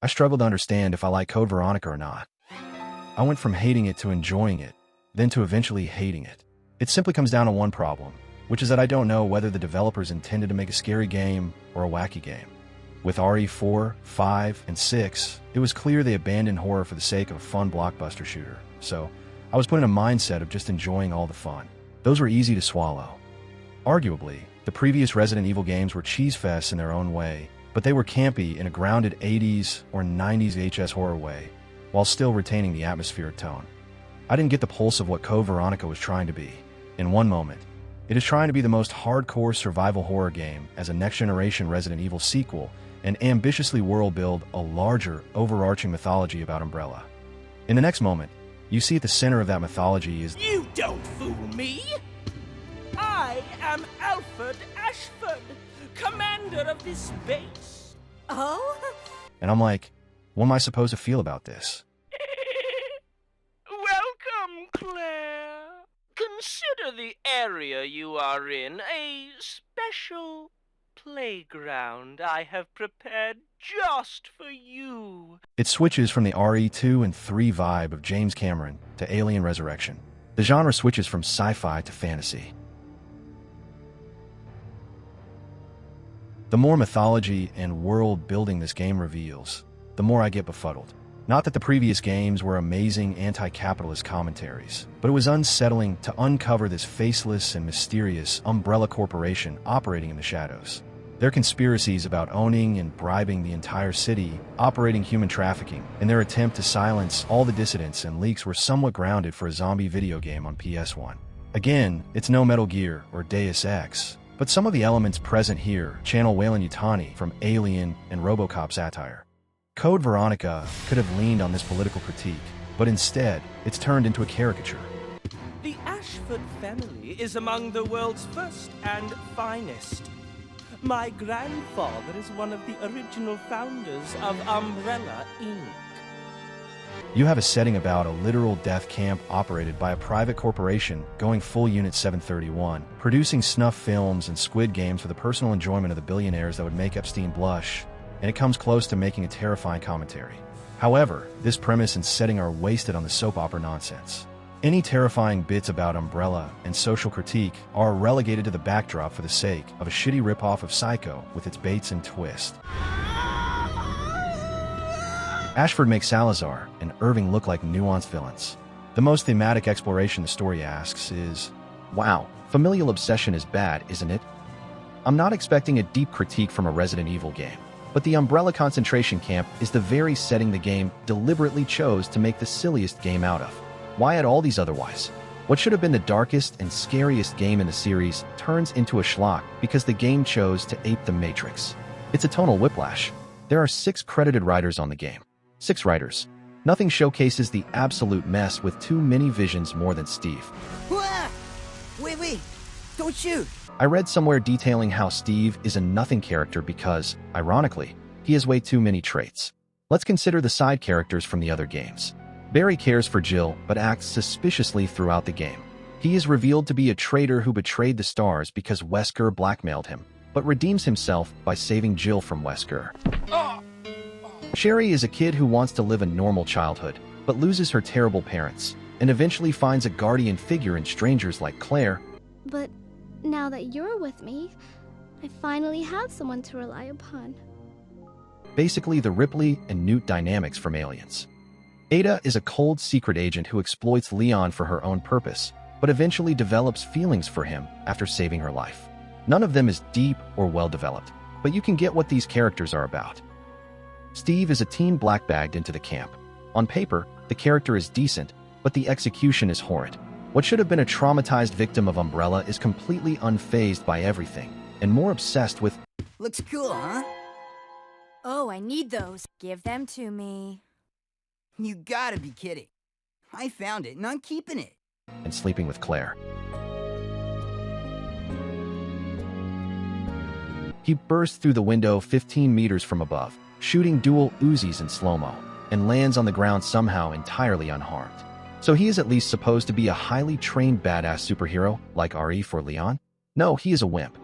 I struggled to understand if I like Code Veronica or not. I went from hating it to enjoying it, then to eventually hating it. It simply comes down to one problem, which is that I don't know whether the developers intended to make a scary game or a wacky game. With RE4, 5, and 6, it was clear they abandoned horror for the sake of a fun blockbuster shooter, so I was put in a mindset of just enjoying all the fun. Those were easy to swallow. Arguably, the previous Resident Evil games were cheese fests in their own way, but they were campy in a grounded 80s or 90s HS horror way, while still retaining the atmospheric tone. I didn't get the pulse of what Code Veronica was trying to be. In one moment, it is trying to be the most hardcore survival horror game as a next-generation Resident Evil sequel and ambitiously world-build a larger, overarching mythology about Umbrella. In the next moment, you see at the center of that mythology is You don't fool me! I am Alfred Ashford, commander of this base. Oh? and I'm like, what am I supposed to feel about this? Welcome, Claire. Consider the area you are in a special playground I have prepared just for you. It switches from the RE2 and 3 vibe of James Cameron to Alien Resurrection. The genre switches from sci-fi to fantasy. The more mythology and world building this game reveals, the more I get befuddled. Not that the previous games were amazing anti-capitalist commentaries, but it was unsettling to uncover this faceless and mysterious umbrella corporation operating in the shadows. Their conspiracies about owning and bribing the entire city, operating human trafficking, and their attempt to silence all the dissidents and leaks were somewhat grounded for a zombie video game on PS1. Again, it's no Metal Gear or Deus Ex, but some of the elements present here channel Weyland-Yutani from Alien and RoboCop satire. Code Veronica could have leaned on this political critique, but instead, it's turned into a caricature. The Ashford family is among the world's first and finest. My grandfather is one of the original founders of Umbrella, Inc. You have a setting about a literal death camp operated by a private corporation going full Unit 731, producing snuff films and squid games for the personal enjoyment of the billionaires that would make Epstein blush, and it comes close to making a terrifying commentary. However, this premise and setting are wasted on the soap opera nonsense. Any terrifying bits about Umbrella and social critique are relegated to the backdrop for the sake of a shitty ripoff of Psycho with its baits and twists. Ashford makes Salazar and Irving look like nuanced villains. The most thematic exploration the story asks is, wow, familial obsession is bad, isn't it? I'm not expecting a deep critique from a Resident Evil game, but the Umbrella concentration camp is the very setting the game deliberately chose to make the silliest game out of. Why add all these otherwise? What should have been the darkest and scariest game in the series turns into a schlock because the game chose to ape the Matrix. It's a tonal whiplash. There are 6 credited writers on the game. 6 writers. Nothing showcases the absolute mess with too many visions more than Steve. Wait, don't shoot! I read somewhere detailing how Steve is a nothing character because, ironically, he has way too many traits. Let's consider the side characters from the other games. Barry cares for Jill, but acts suspiciously throughout the game. He is revealed to be a traitor who betrayed the stars because Wesker blackmailed him, but redeems himself by saving Jill from Wesker. Sherry is a kid who wants to live a normal childhood, but loses her terrible parents, and eventually finds a guardian figure in strangers like Claire. But now that you're with me, I finally have someone to rely upon. Basically the Ripley and Newt dynamics from Aliens. Ada is a cold secret agent who exploits Leon for her own purpose, but eventually develops feelings for him after saving her life. None of them is deep or well-developed, but you can get what these characters are about. Steve is a teen blackbagged into the camp. On paper, the character is decent, but the execution is horrid. What should have been a traumatized victim of Umbrella is completely unfazed by everything, and more obsessed with, Looks cool, huh? Oh, I need those. Give them to me. You gotta be kidding. I found it and I'm keeping it. and sleeping with Claire. He bursts through the window 15 meters from above, shooting dual Uzis in slow-mo, and lands on the ground somehow entirely unharmed. So he is at least supposed to be a highly trained badass superhero, like RE for Leon? No, he is a wimp.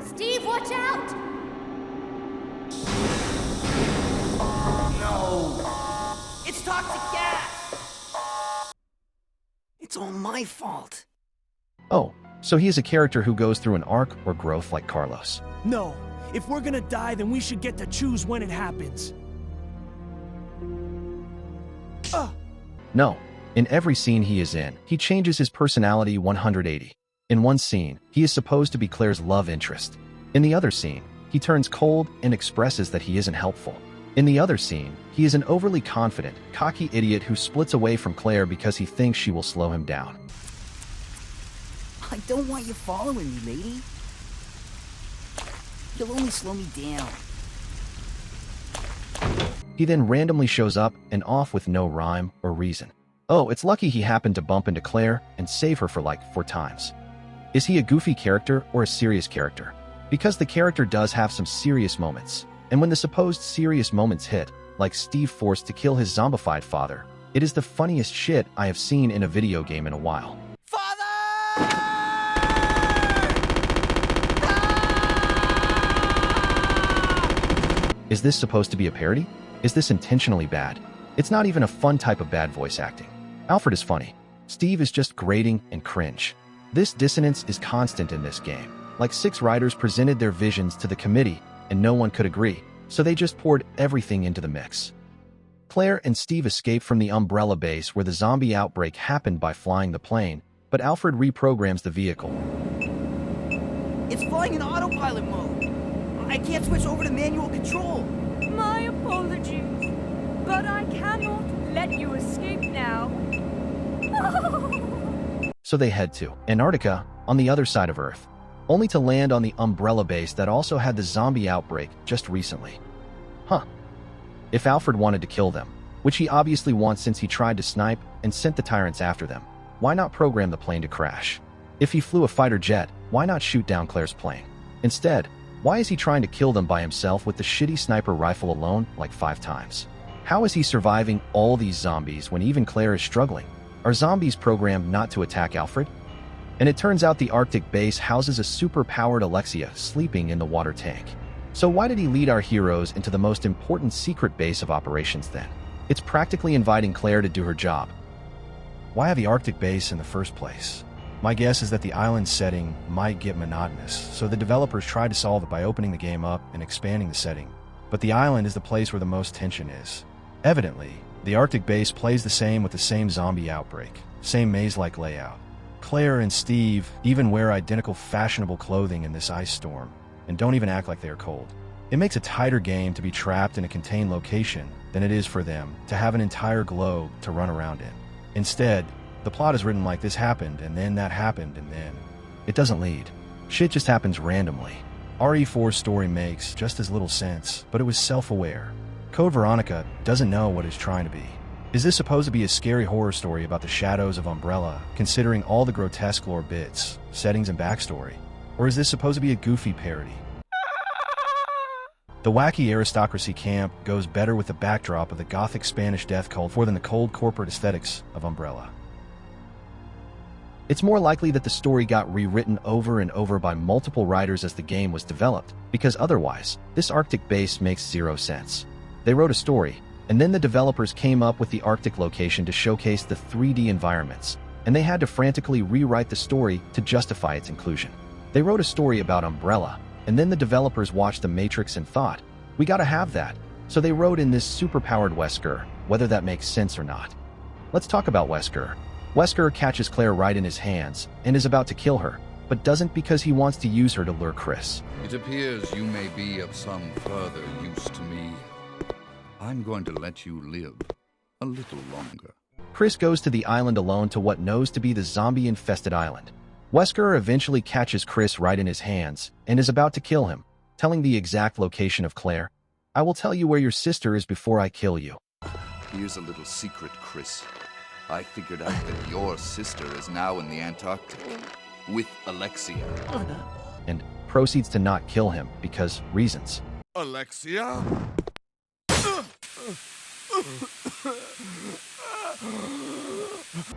Steve, watch out! Use toxic gas! It's all my fault. Oh, so he is a character who goes through an arc or growth like Carlos. No. If we're gonna die, then we should get to choose when it happens. No. In every scene he is in, he changes his personality 180. In one scene, he is supposed to be Claire's love interest. In the other scene, he turns cold and expresses that he isn't helpful. In the other scene, he is an overly confident, cocky idiot who splits away from Claire because he thinks she will slow him down. I don't want you following me, lady. You'll only slow me down. He then randomly shows up and off with no rhyme or reason. Oh, it's lucky he happened to bump into Claire and save her for like 4 times. Is he a goofy character or a serious character? Because the character does have some serious moments, and when the supposed serious moments hit, like Steve forced to kill his zombified father, it is the funniest shit I have seen in a video game in a while. Is this supposed to be a parody? Is this intentionally bad? It's not even a fun type of bad voice acting. Alfred is funny. Steve is just grating and cringe. This dissonance is constant in this game. Like 6 writers presented their visions to the committee and no one could agree, so they just poured everything into the mix. Claire and Steve escape from the Umbrella base where the zombie outbreak happened by flying the plane, but Alfred reprograms the vehicle. It's flying in autopilot mode. I can't switch over to manual control. My apologies, but I cannot let you escape now. So they head to Antarctica, on the other side of Earth, only to land on the Umbrella base that also had the zombie outbreak just recently. Huh. If Alfred wanted to kill them, which he obviously wants since he tried to snipe and sent the tyrants after them, why not program the plane to crash? If he flew a fighter jet, why not shoot down Claire's plane? Instead, why is he trying to kill them by himself with the shitty sniper rifle alone like 5 times? How is he surviving all these zombies when even Claire is struggling? Are zombies programmed not to attack Alfred? And it turns out the Arctic base houses a super-powered Alexia sleeping in the water tank. So why did he lead our heroes into the most important secret base of operations then? It's practically inviting Claire to do her job. Why have the Arctic base in the first place? My guess is that the island setting might get monotonous, so the developers tried to solve it by opening the game up and expanding the setting. But the island is the place where the most tension is. Evidently, the Arctic base plays the same with the same zombie outbreak, same maze-like layout. Claire and Steve even wear identical fashionable clothing in this ice storm, and don't even act like they are cold. It makes a tighter game to be trapped in a contained location than it is for them to have an entire globe to run around in. Instead, the plot is written like this happened, and then that happened, and then. It doesn't lead. Shit just happens randomly. RE4's story makes just as little sense, but it was self-aware. Code Veronica doesn't know what it's trying to be. Is this supposed to be a scary horror story about the shadows of Umbrella, considering all the grotesque lore bits, settings, and backstory? Or is this supposed to be a goofy parody? The wacky aristocracy camp goes better with the backdrop of the gothic Spanish death cult for than the cold corporate aesthetics of Umbrella. It's more likely that the story got rewritten over and over by multiple writers as the game was developed, because otherwise, this Arctic base makes 0 sense. They wrote a story, and then the developers came up with the Arctic location to showcase the 3D environments, and they had to frantically rewrite the story to justify its inclusion. They wrote a story about Umbrella, and then the developers watched The Matrix and thought, we gotta have that, so they wrote in this super-powered Wesker, whether that makes sense or not. Let's talk about Wesker. Wesker catches Claire right in his hands and is about to kill her, but doesn't because he wants to use her to lure Chris. It appears you may be of some further use to me. I'm going to let you live a little longer. Chris goes to the island alone to what knows to be the zombie-infested island. Wesker eventually catches Chris right in his hands and is about to kill him, telling the exact location of Claire. I will tell you where your sister is before I kill you. Here's a little secret, Chris. I figured out that your sister is now in the Antarctic with Alexia. And proceeds to not kill him because reasons. Alexia?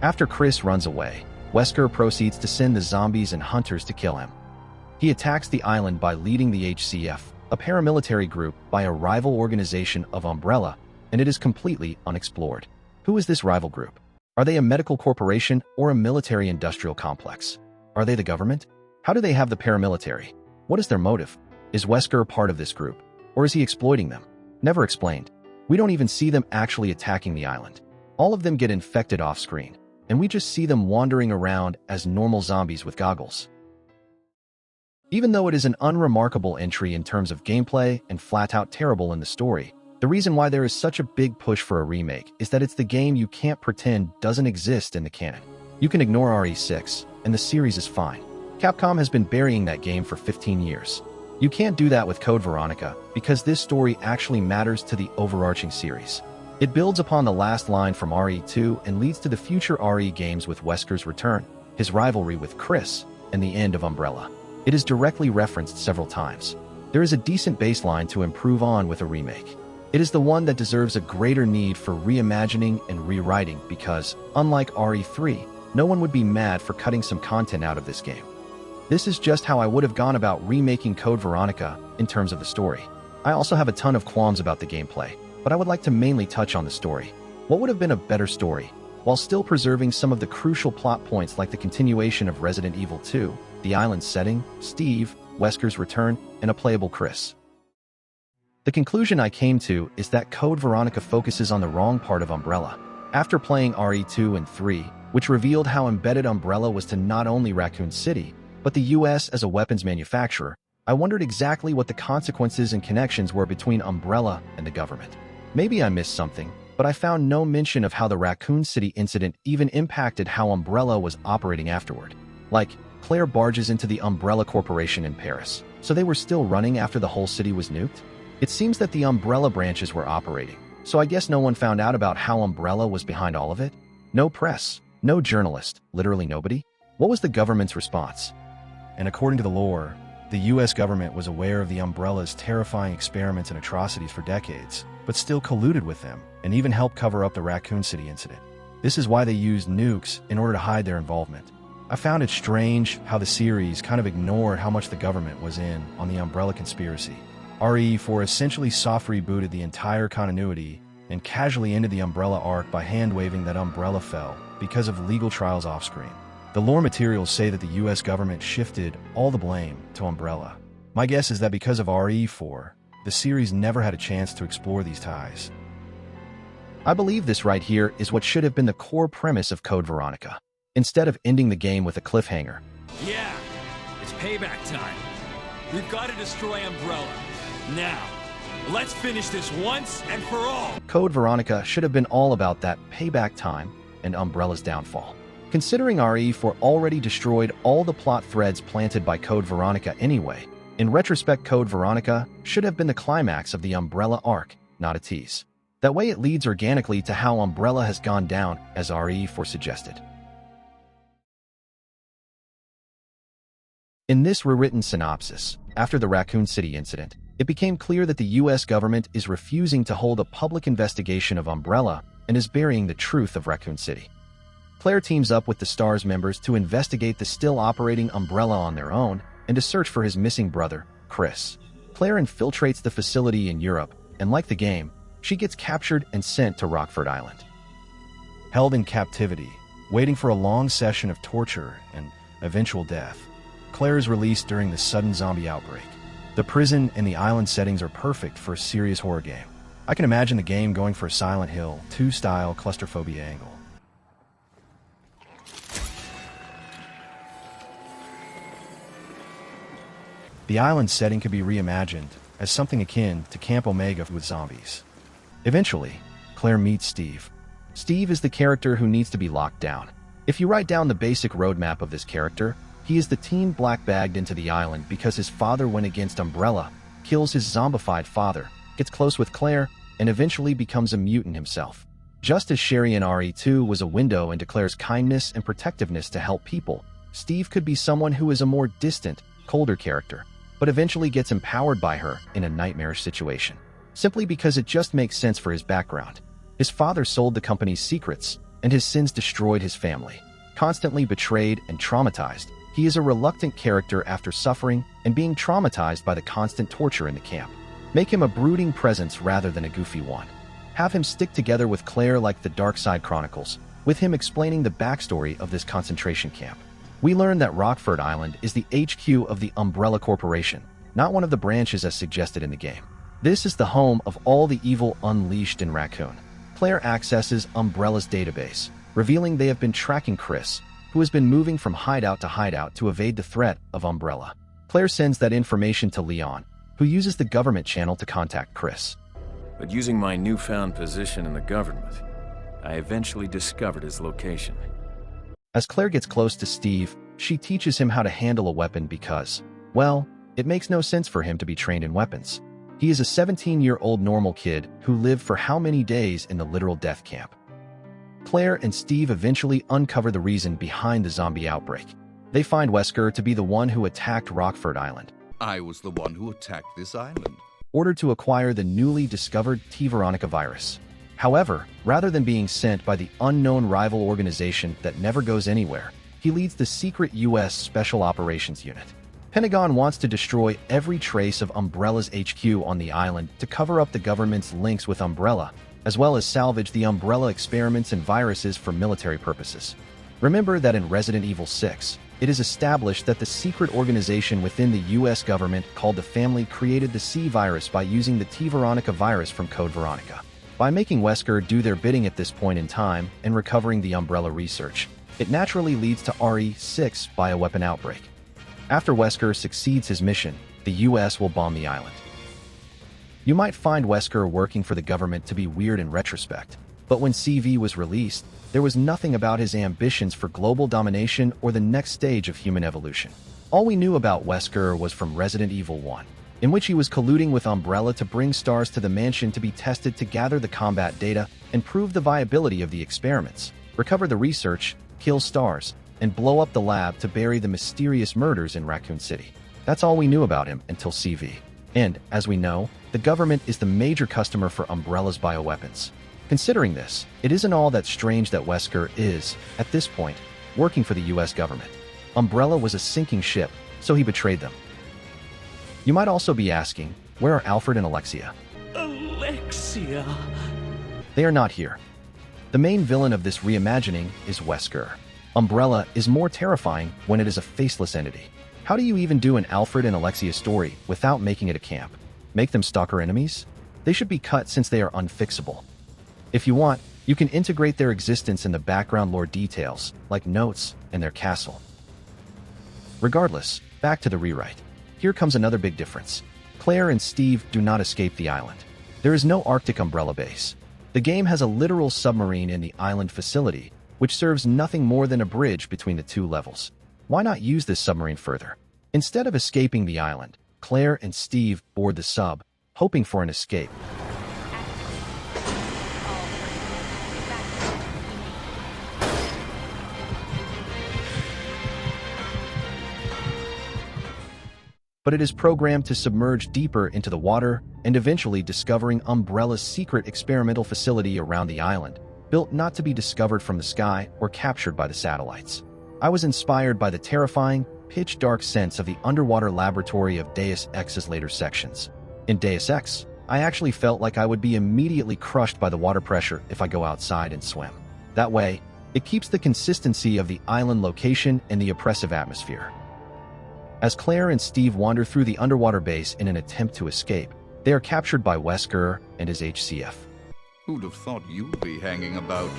After Chris runs away, Wesker proceeds to send the zombies and hunters to kill him. He attacks the island by leading the HCF, a paramilitary group by a rival organization of Umbrella, and it is completely unexplored. Who is this rival group? Are they a medical corporation or a military-industrial complex? Are they the government? How do they have the paramilitary? What is their motive? Is Wesker part of this group? Or is he exploiting them? Never explained. We don't even see them actually attacking the island. All of them get infected off-screen, and we just see them wandering around as normal zombies with goggles. Even though it is an unremarkable entry in terms of gameplay and flat-out terrible in the story, the reason why there is such a big push for a remake is that it's the game you can't pretend doesn't exist in the canon. You can ignore RE6, and the series is fine. Capcom has been burying that game for 15 years. You can't do that with Code Veronica, because this story actually matters to the overarching series. It builds upon the last line from RE2 and leads to the future RE games with Wesker's return, his rivalry with Chris, and the end of Umbrella. It is directly referenced several times. There is a decent baseline to improve on with a remake. It is the one that deserves a greater need for reimagining and rewriting because, unlike RE3, no one would be mad for cutting some content out of this game. This is just how I would have gone about remaking Code Veronica in terms of the story. I also have a ton of qualms about the gameplay, but I would like to mainly touch on the story. What would have been a better story, while still preserving some of the crucial plot points like the continuation of Resident Evil 2, the island setting, Steve, Wesker's return, and a playable Chris? The conclusion I came to is that Code Veronica focuses on the wrong part of Umbrella. After playing RE2 and 3, which revealed how embedded Umbrella was to not only Raccoon City, but the US as a weapons manufacturer, I wondered exactly what the consequences and connections were between Umbrella and the government. Maybe I missed something, but I found no mention of how the Raccoon City incident even impacted how Umbrella was operating afterward. Like, Claire barges into the Umbrella Corporation in Paris, so they were still running after the whole city was nuked? It seems that the Umbrella branches were operating, so I guess no one found out about how Umbrella was behind all of it? No press, no journalist, literally nobody? What was the government's response? And according to the lore, the US government was aware of the Umbrella's terrifying experiments and atrocities for decades, but still colluded with them and even helped cover up the Raccoon City incident. This is why they used nukes in order to hide their involvement. I found it strange how the series kind of ignored how much the government was in on the Umbrella conspiracy. RE4 essentially soft rebooted the entire continuity and casually ended the Umbrella arc by hand-waving that Umbrella fell because of legal trials off-screen. The lore materials say that the US government shifted all the blame to Umbrella. My guess is that because of RE4, the series never had a chance to explore these ties. I believe this right here is what should have been the core premise of Code Veronica. Instead of ending the game with a cliffhanger. Yeah, it's payback time. We've got to destroy Umbrella. Now, let's finish this once and for all. Code Veronica should have been all about that payback time and Umbrella's downfall. Considering RE4 already destroyed all the plot threads planted by Code Veronica anyway, in retrospect Code Veronica should have been the climax of the Umbrella arc, not a tease. That way it leads organically to how Umbrella has gone down, as RE4 suggested. In this rewritten synopsis, after the Raccoon City incident, it became clear that the US government is refusing to hold a public investigation of Umbrella and is burying the truth of Raccoon City. Claire teams up with the STARS members to investigate the still operating Umbrella on their own and to search for his missing brother, Chris. Claire infiltrates the facility in Europe, and like the game, she gets captured and sent to Rockford Island. Held in captivity, waiting for a long session of torture and eventual death, Claire is released during the sudden zombie outbreak. The prison and the island settings are perfect for a serious horror game. I can imagine the game going for a Silent Hill 2 style claustrophobia angle. The island setting could be reimagined as something akin to Camp Omega with zombies. Eventually, Claire meets Steve. Steve is the character who needs to be locked down. If you write down the basic roadmap of this character, he is the teen black-bagged into the island because his father went against Umbrella, kills his zombified father, gets close with Claire, and eventually becomes a mutant himself. Just as Sherry in RE2 was a window into Claire's kindness and protectiveness to help people, Steve could be someone who is a more distant, colder character, but eventually gets empowered by her in a nightmarish situation, simply because it just makes sense for his background. His father sold the company's secrets, and his sins destroyed his family. Constantly betrayed and traumatized, he is a reluctant character after suffering and being traumatized by the constant torture in the camp. Make him a brooding presence rather than a goofy one. Have him stick together with Claire like the Dark Side Chronicles, with him explaining the backstory of this concentration camp. We learn that Rockford Island is the HQ of the Umbrella Corporation, not one of the branches as suggested in the game. This is the home of all the evil unleashed in Raccoon. Claire accesses Umbrella's database, revealing they have been tracking Chris, who has been moving from hideout to hideout to evade the threat of Umbrella. Claire sends that information to Leon, who uses the government channel to contact Chris. But using my newfound position in the government, I eventually discovered his location. As Claire gets close to Steve, she teaches him how to handle a weapon because, well, it makes no sense for him to be trained in weapons. He is a 17-year-old normal kid who lived for how many days in the literal death camp. Claire and Steve eventually uncover the reason behind the zombie outbreak. They find Wesker to be the one who attacked Rockford Island. I was the one who attacked this island. Ordered to acquire the newly discovered T. Veronica virus. However, rather than being sent by the unknown rival organization that never goes anywhere, he leads the secret U.S. Special Operations Unit. Pentagon wants to destroy every trace of Umbrella's HQ on the island to cover up the government's links with Umbrella, as well as salvage the Umbrella experiments and viruses for military purposes. Remember that in Resident Evil 6, it is established that the secret organization within the U.S. government called the Family created the C virus by using the T. Veronica virus from Code Veronica. By making Wesker do their bidding at this point in time and recovering the Umbrella research, it naturally leads to RE6 bioweapon outbreak. After Wesker succeeds his mission, the U.S. will bomb the island. You might find Wesker working for the government to be weird in retrospect, but when CV was released, there was nothing about his ambitions for global domination or the next stage of human evolution. All we knew about Wesker was from Resident Evil 1, in which he was colluding with Umbrella to bring stars to the mansion to be tested to gather the combat data and prove the viability of the experiments, recover the research, kill stars, and blow up the lab to bury the mysterious murders in Raccoon City. That's all we knew about him until CV. And, as we know, the government is the major customer for Umbrella's bioweapons. Considering this, it isn't all that strange that Wesker is, at this point, working for the US government. Umbrella was a sinking ship, so he betrayed them. You might also be asking, where are Alfred and Alexia? Alexia. They are not here. The main villain of this reimagining is Wesker. Umbrella is more terrifying when it is a faceless entity. How do you even do an Alfred and Alexia story without making it a camp? Make them stalker enemies? They should be cut since they are unfixable. If you want, you can integrate their existence in the background lore details, like notes and their castle. Regardless, back to the rewrite. Here comes another big difference. Claire and Steve do not escape the island. There is no Arctic Umbrella base. The game has a literal submarine in the island facility, which serves nothing more than a bridge between the two levels. Why not use this submarine further? Instead of escaping the island, Claire and Steve board the sub, hoping for an escape. But it is programmed to submerge deeper into the water and eventually discovering Umbrella's secret experimental facility around the island, built not to be discovered from the sky or captured by the satellites. I was inspired by the terrifying, pitch-dark sense of the underwater laboratory of Deus Ex's later sections. In Deus Ex, I actually felt like I would be immediately crushed by the water pressure if I go outside and swim. That way, it keeps the consistency of the island location and the oppressive atmosphere. As Claire and Steve wander through the underwater base in an attempt to escape, they are captured by Wesker and his HCF. Who'd have thought you'd be hanging about?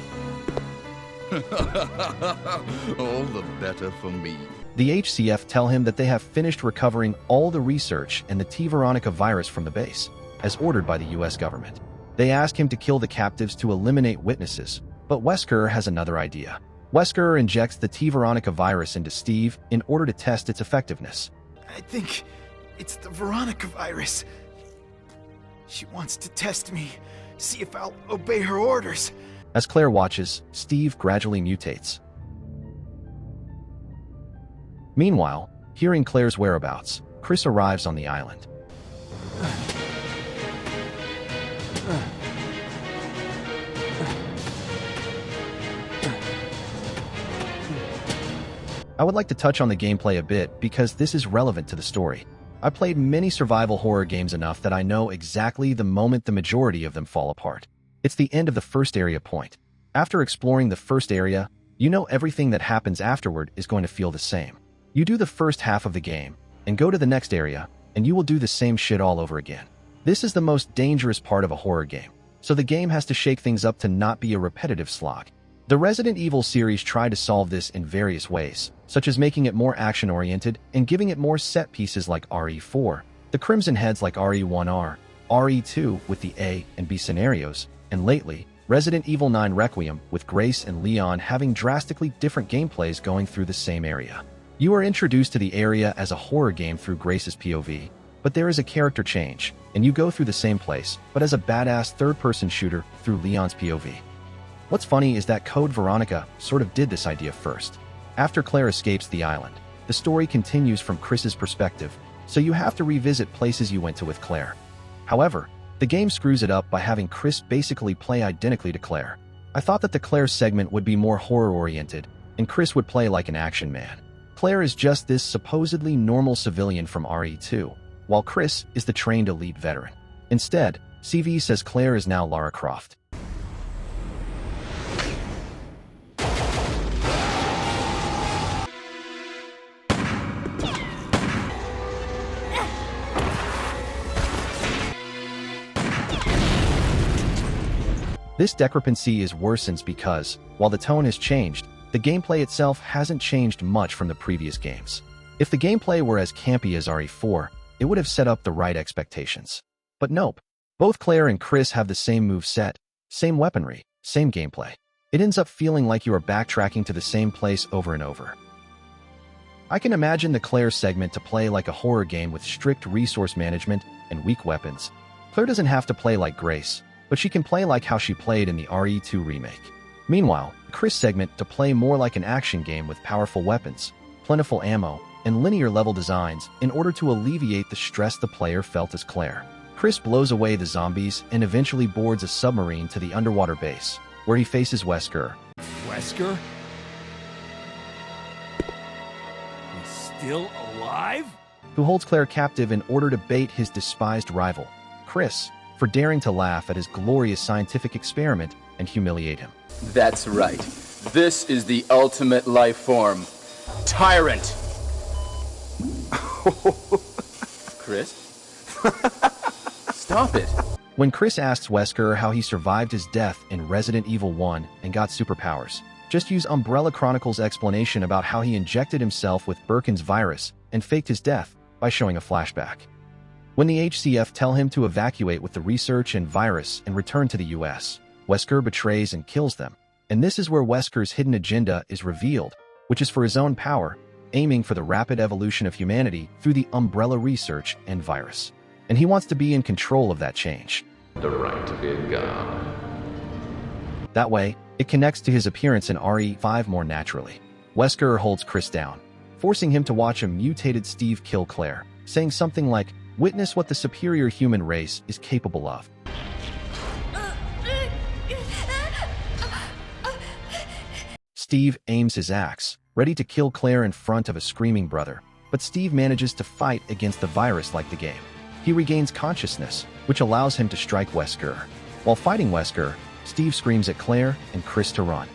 All the better for me. The HCF tell him that they have finished recovering all the research and the T. Veronica virus from the base, as ordered by the US government. They ask him to kill the captives to eliminate witnesses, but Wesker has another idea. Wesker injects the T. Veronica virus into Steve in order to test its effectiveness. I think it's the Veronica virus. She wants to test me, see if I'll obey her orders. As Claire watches, Steve gradually mutates. Meanwhile, hearing Claire's whereabouts, Chris arrives on the island. I would like to touch on the gameplay a bit because this is relevant to the story. I played many survival horror games enough that I know exactly the moment the majority of them fall apart. It's the end of the first area point. After exploring the first area, you know everything that happens afterward is going to feel the same. You do the first half of the game, and go to the next area, and you will do the same shit all over again. This is the most dangerous part of a horror game, so the game has to shake things up to not be a repetitive slog. The Resident Evil series tried to solve this in various ways, such as making it more action-oriented and giving it more set pieces like RE4, the Crimson Heads like RE1R, RE2 with the A and B scenarios, and lately, Resident Evil 9 Requiem with Grace and Leon having drastically different gameplays going through the same area. You are introduced to the area as a horror game through Grace's POV, but there is a character change, and you go through the same place, but as a badass third-person shooter through Leon's POV. What's funny is that Code Veronica sort of did this idea first. After Claire escapes the island, the story continues from Chris's perspective, so you have to revisit places you went to with Claire. However, the game screws it up by having Chris basically play identically to Claire. I thought that the Claire segment would be more horror-oriented, and Chris would play like an action man. Claire is just this supposedly normal civilian from RE2, while Chris is the trained elite veteran. Instead, CV says Claire is now Lara Croft. This discrepancy is worsened because, while the tone has changed, the gameplay itself hasn't changed much from the previous games. If the gameplay were as campy as RE4, it would have set up the right expectations. But nope. Both Claire and Chris have the same moveset, same weaponry, same gameplay. It ends up feeling like you are backtracking to the same place over and over. I can imagine the Claire segment to play like a horror game with strict resource management and weak weapons. Claire doesn't have to play like Grace, but she can play like how she played in the RE2 remake. Meanwhile, Chris segment to play more like an action game with powerful weapons, plentiful ammo, and linear level designs in order to alleviate the stress the player felt as Claire. Chris blows away the zombies and eventually boards a submarine to the underwater base, where he faces Wesker. Wesker? He's still alive? Who holds Claire captive in order to bait his despised rival, Chris, for daring to laugh at his glorious scientific experiment and humiliate him. That's right. This is the ultimate life form. Tyrant! Chris? Stop it! When Chris asks Wesker how he survived his death in Resident Evil 1 and got superpowers, just use Umbrella Chronicles' explanation about how he injected himself with Birkin's virus and faked his death by showing a flashback. When the HCF tell him to evacuate with the research and virus and return to the US, Wesker betrays and kills them. And this is where Wesker's hidden agenda is revealed, which is for his own power, aiming for the rapid evolution of humanity through the Umbrella research and virus. And he wants to be in control of that change. The right to be a god. That way, it connects to his appearance in RE5 more naturally. Wesker holds Chris down, forcing him to watch a mutated Steve kill Claire, saying something like, "Witness what the superior human race is capable of." Steve aims his axe, ready to kill Claire in front of a screaming brother, but Steve manages to fight against the virus like the game. He regains consciousness, which allows him to strike Wesker. While fighting Wesker, Steve screams at Claire and Chris to run.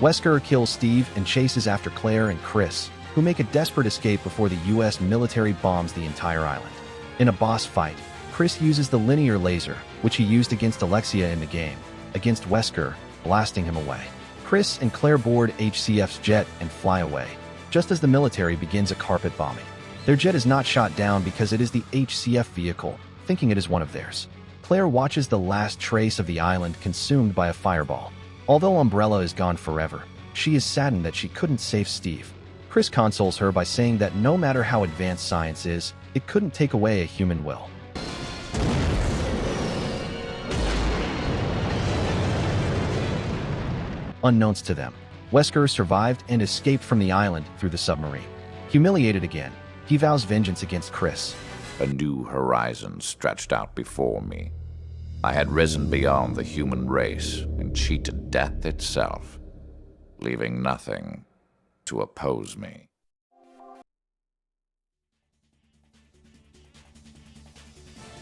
Wesker kills Steve and chases after Claire and Chris, who make a desperate escape before the US military bombs the entire island. In a boss fight, Chris uses the linear laser, which he used against Alexia in the game, against Wesker, blasting him away. Chris and Claire board HCF's jet and fly away, just as the military begins a carpet bombing. Their jet is not shot down because it is the HCF vehicle, thinking it is one of theirs. Claire watches the last trace of the island consumed by a fireball. Although Umbrella is gone forever, she is saddened that she couldn't save Steve. Chris consoles her by saying that no matter how advanced science is, it couldn't take away a human will. Unknowns to them, Wesker survived and escaped from the island through the submarine. Humiliated again, he vows vengeance against Chris. A new horizon stretched out before me. I had risen beyond the human race and cheated death itself, leaving nothing to oppose me.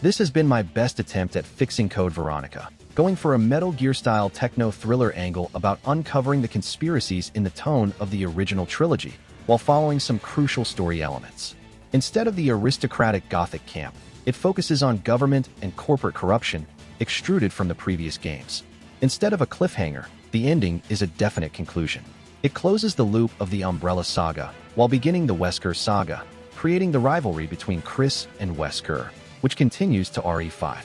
This has been my best attempt at fixing Code Veronica, going for a Metal Gear-style techno-thriller angle about uncovering the conspiracies in the tone of the original trilogy, while following some crucial story elements. Instead of the aristocratic Gothic camp, it focuses on government and corporate corruption extruded from the previous games. Instead of a cliffhanger, the ending is a definite conclusion. It closes the loop of the Umbrella saga while beginning the Wesker saga, creating the rivalry between Chris and Wesker, which continues to RE5.